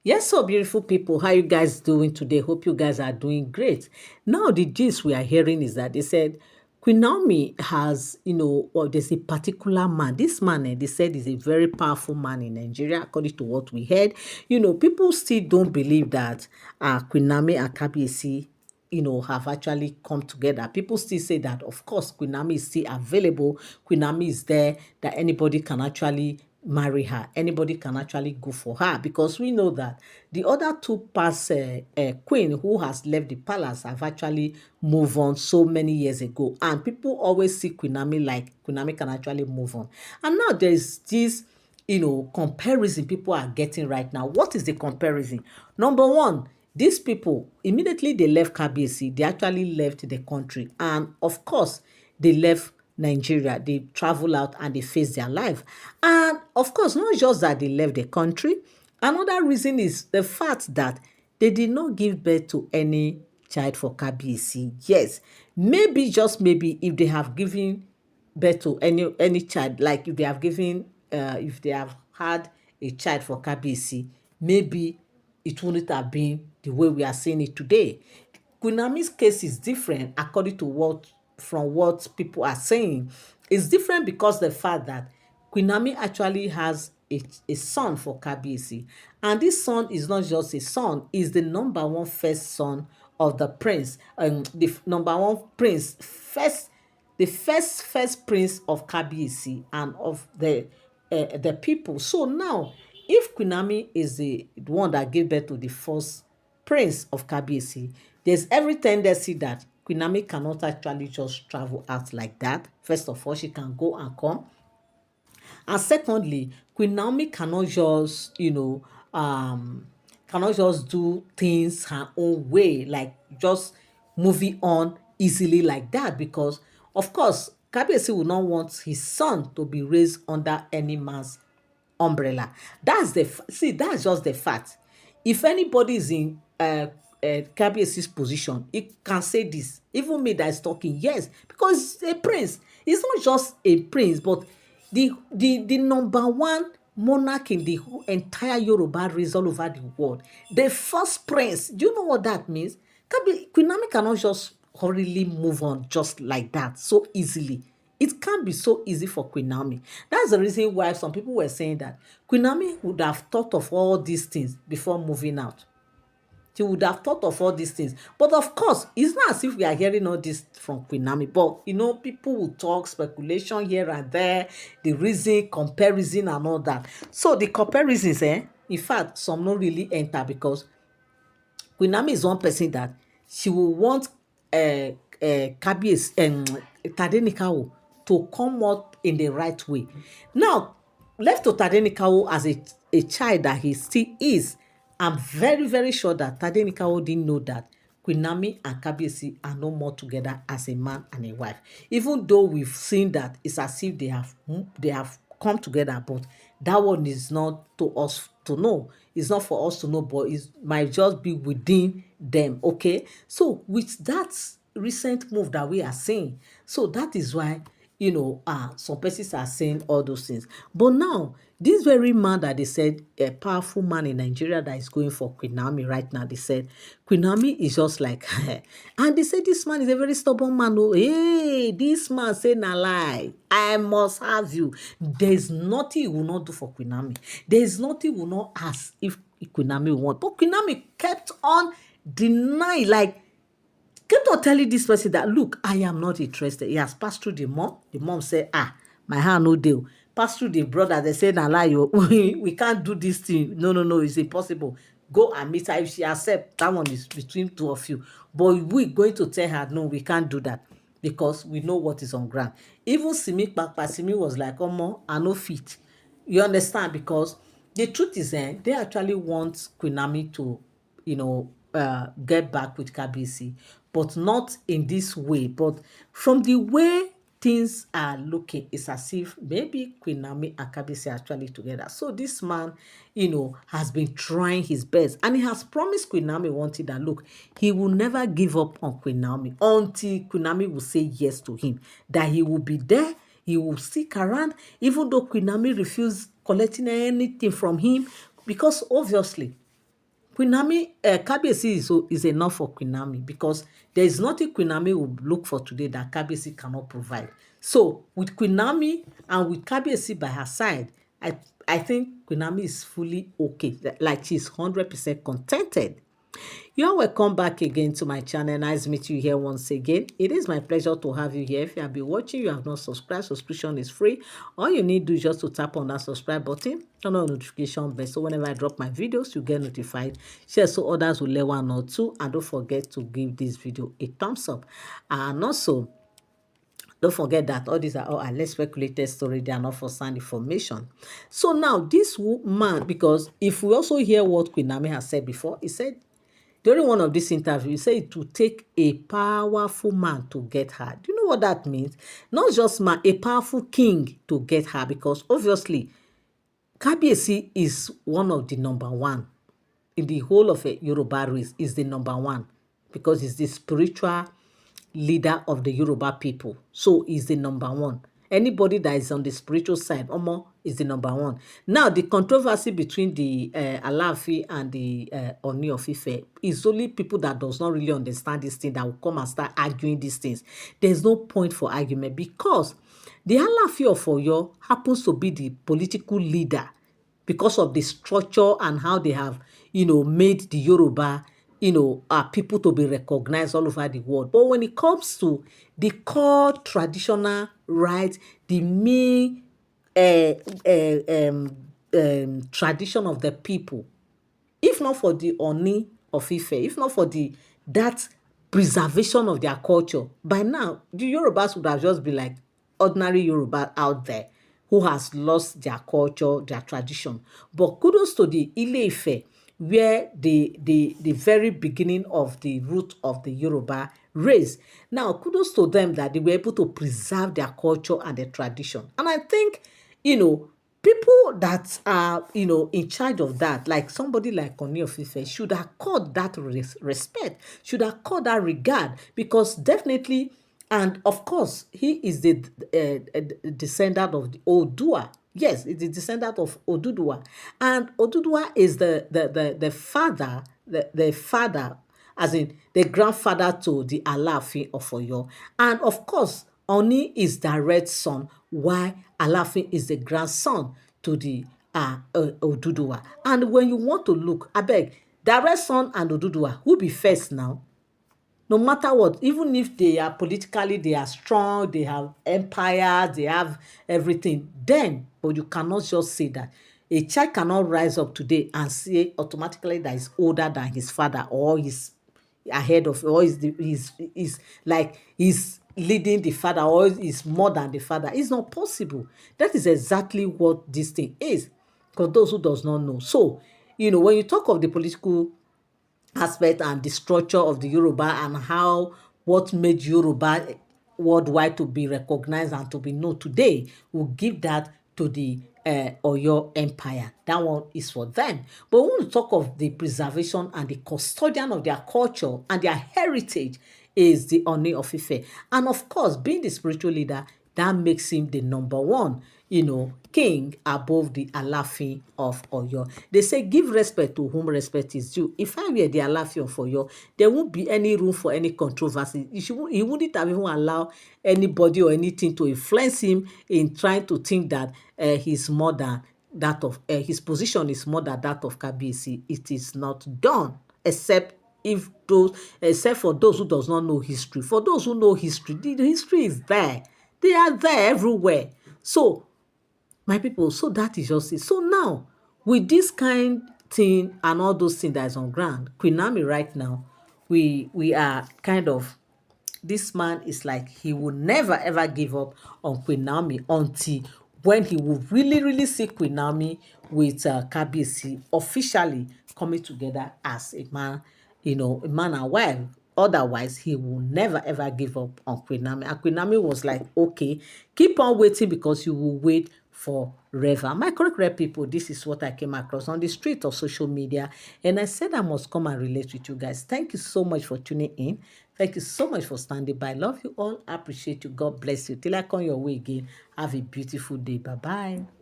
Yes, so beautiful people, how you guys doing today? Hope you guys are doing great. Now, the gist we are hearing is that they said Queen Naomi has, well, there's a particular man. This man, they said, is a very powerful man in Nigeria, according to what we heard. People still don't believe that Queen Naomi and Kabiyesi have actually come together. People still say that, of course, Queen Naomi is still available. Queen Naomi is there, that anybody can actually marry her. Anybody can actually go for her because we know that the other two past queen who has left the palace have actually moved on so many years ago. And people always see Queen Naomi like Queen Naomi can actually move on. And now there's this comparison people are getting right now. What is the comparison? Number one, these people, immediately they left Kabiyesi, they actually left the country. And of course, they left Nigeria. They travel out and they face their life. And of course, not just that they left the country. Another reason is the fact that they did not give birth to any child for Kabiyesi. Yes, maybe, just maybe, if they have given birth to any child, like if they have had a child for Kabiyesi, maybe it wouldn't have been the way we are seeing it today. Queen Naomi's case is different according to what people are saying. It's different because the fact that Queen Naomi actually has a son for Kabiyesi, and this son is not just a son, is the number one first son of the prince, the number one prince, the first prince of Kabiyesi and of the people. So now, if Queen Naomi is the one that gave birth to the first prince of Kabiyesi, there's every tendency that Queen Naomi cannot actually just travel out like that. First of all, she can go and come. And secondly, Queen Naomi cannot just do things her own way, like just moving on easily like that, because of course Kabiyesi will not want his son to be raised under any man's umbrella. That's just the fact. If anybody is in Kabiyesi's position, he can say this. Even me that is talking, yes, because he's a prince. He's not just a prince, but the number one monarch in the whole entire Yoruba race all over the world. The first prince. Do you know what that means? Queen Naomi cannot just hurriedly move on just like that so easily. It can't be so easy for Queen Naomi. That's the reason why some people were saying that Queen Naomi would have thought of all these things before moving out. She would have thought of all these things. But of course, it's not as if we are hearing all this from Queen Naomi. But, people will talk speculation here and there, the reason, comparison and all that. So the comparisons, in fact, some not really enter because Queen Naomi is one person that she will want Kabiyesi Tadenikawo to come up in the right way. Now, left to Tadenikawo as a child that he still is, I'm very, very sure that Tadenikawo didn't know that Queen Naomi and Kabiyesi are no more together as a man and a wife. Even though we've seen that it's as if they have come together, but that one is not to us to know. It's not for us to know, but it might just be within them. Okay, so with that recent move that we are seeing, so that is why some persons are saying all those things. But now, this very man that they said, a powerful man in Nigeria that is going for Queen Naomi right now, they said Queen Naomi is just like, and they said this man is a very stubborn man. Oh, hey, this man say na lie. I must have you. There's nothing he will not do for Queen Naomi. There's nothing he will not ask if Queen Naomi will want. But Queen Naomi kept on denying, like, kept on telling this person that, look, I am not interested. He has passed through the mom. The mom said, my hand no deal. Pass through the brother. They said, nah, lie, we can't do this thing. No, it's impossible. Go and meet her. If she accept, that one is between two of you. But we're going to tell her, no, we can't do that because we know what is on ground. Even Simi was like, I no fit. You understand? Because the truth is, they actually want Queen Naomi to, get back with Kabiyesi, but not in this way. But from the way things are looking, it's as if maybe Queen Naomi and Kabiyesi are actually together. So this man, has been trying his best, and he has promised Queen Naomi one thing, that look, he will never give up on Queen Naomi until Queen Naomi will say yes to him, that he will be there, he will stick around, even though Queen Naomi refused collecting anything from him, because obviously Queen Naomi, Kabiyesi is enough for Queen Naomi because there is nothing Queen Naomi will look for today that Kabiyesi cannot provide. So with Queen Naomi and with Kabiyesi by her side, I think Queen Naomi is fully okay. Like she's 100% contented. You're welcome back again to my channel. Nice to meet you here once again. It is my pleasure to have you here. If you have been watching, you have not subscribed, subscription is free. All you need to do is just to tap on that subscribe button, turn on notification bell, so whenever I drop my videos, you get notified. Share so others will learn one or two, and don't forget to give this video a thumbs up. And also, don't forget that all these are all alleged speculated story. They are not for sound information. So now this man, because if we also hear what Queen Naomi has said before, he said during one of these interviews, he said it would take a powerful man to get her. Do you know what that means? Not just man, a powerful king to get her, because obviously Kabiyesi is one of the number one in the whole of a Yoruba race, is the number one because he's the spiritual leader of the Yoruba people. So he's the number one. Anybody that is on the spiritual side, Omo, is the number one. Now, the controversy between the Alaafin and the Oni of Ife is only people that does not really understand this thing that will come and start arguing these things. There's no point for argument because the Alaafin of Oyo happens to be the political leader because of the structure and how they have, made the Yoruba, people to be recognized all over the world. But when it comes to the core traditional rights, the main tradition of the people, if not for the Oni of Ife, if not for that preservation of their culture, by now the Yorubas would have just been like ordinary Yoruba out there who has lost their culture, their tradition. But kudos to the Ile-Ife, where the very beginning of the root of the Yoruba race. Now, kudos to them that they were able to preserve their culture and their tradition. And I think, people that are, in charge of that, like somebody like Oni of Ife, should accord that respect, should accord that regard, because definitely, and of course, he is the descendant of the Odua. Yes, it's the descendant of Oduduwa. And Oduduwa is the father, the father, as in the grandfather to the Alaafin of Oyo. And of course, Oni is direct son, while Alaafin is the grandson to the Oduduwa. And when you want to look, abeg, direct son and Oduduwa, who be first now? No matter what, even if they are politically, they are strong, they have empire, they have everything, then, but you cannot just say that. A child cannot rise up today and say automatically that he's older than his father, or he's ahead of, or he's like he's leading the father, or is more than the father. It's not possible. That is exactly what this thing is, because those who does not know. So, when you talk of the political aspect and the structure of the Yoruba and what made Yoruba worldwide to be recognized and to be known today, will give that to the Oyo Empire. That one is for them. But when we talk of the preservation and the custodian of their culture and their heritage, is the Oni of Ife. And of course, being the spiritual leader, that makes him the number one, king above the Alaafin of Oyo. They say give respect to whom respect is due. If I were the Alaafin of Oyo, there won't be any room for any controversy. He wouldn't have even allow anybody or anything to influence him in trying to think that he's more than that of his position is more than that of Kabiyesi. It is not done, except for those who does not know history. For those who know history, the history is there. They are there everywhere. So, my people, so that is just it. So now, with this kind thing and all those things that is on ground, Queen Naomi right now, we are kind of, this man is like he will never ever give up on Queen Naomi until when he will really, really see Queen Naomi with Kabiyesi officially coming together as a man, a man and wife. Otherwise, he will never ever give up on Queen Naomi. And Queen Naomi was like, okay, keep on waiting because you will wait forever. My correct people, this is what I came across on the street of social media. And I said I must come and relate with you guys. Thank you so much for tuning in. Thank you so much for standing by. Love you all. I appreciate you. God bless you. Till I come your way again. Have a beautiful day. Bye-bye.